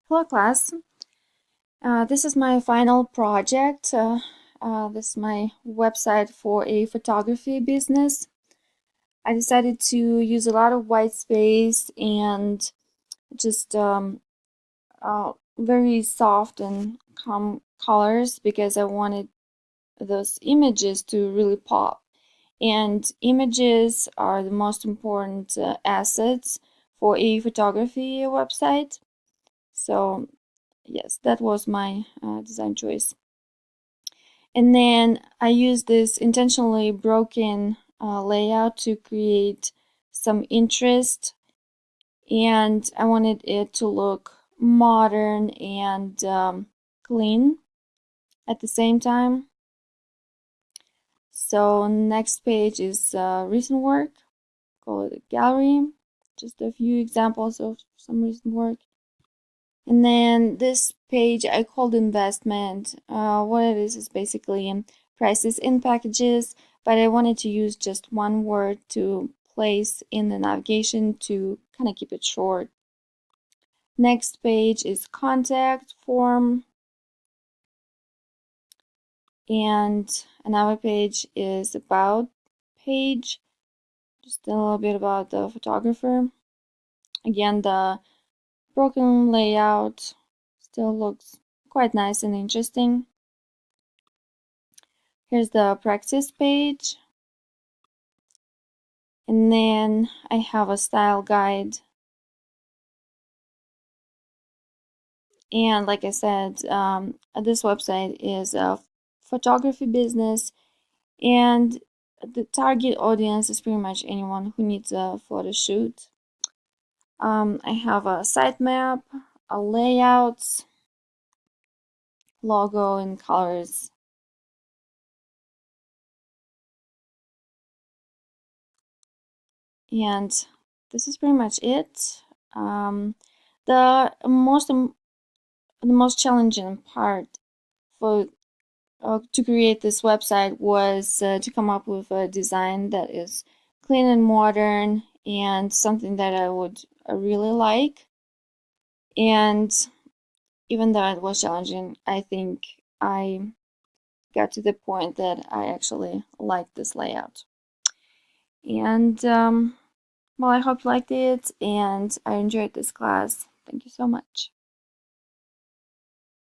Hello class, this is my final project. This is my website for a photography business. I decided to use a lot of white space and just very soft and calm colors because I wanted those images to really pop. And images are the most important assets for a photography website. So yes, that was my design choice. And then I used this intentionally broken layout to create some interest, and I wanted it to look modern and clean at the same time. So next page is recent work, call it a gallery, just a few examples of some recent work. And then this page I called investment. What it is basically prices in packages, but I wanted to use just one word to place in the navigation to kind of keep it short. Next page is contact form. And another page is about page, just a little bit about the photographer. Again, the broken layout still looks quite nice and interesting. Here's the practice page. And then I have a style guide. And like I said, this website is a photography business, and the target audience is pretty much anyone who needs a photo shoot. I have a sitemap, a layout, logo, and colors. And this is pretty much it. The most challenging part for to create this website was to come up with a design that is clean and modern and something that I would really like. And even though it was challenging, I think I got to the point that I actually liked this layout. And well, I hope you liked it and I enjoyed this class. Thank you so much.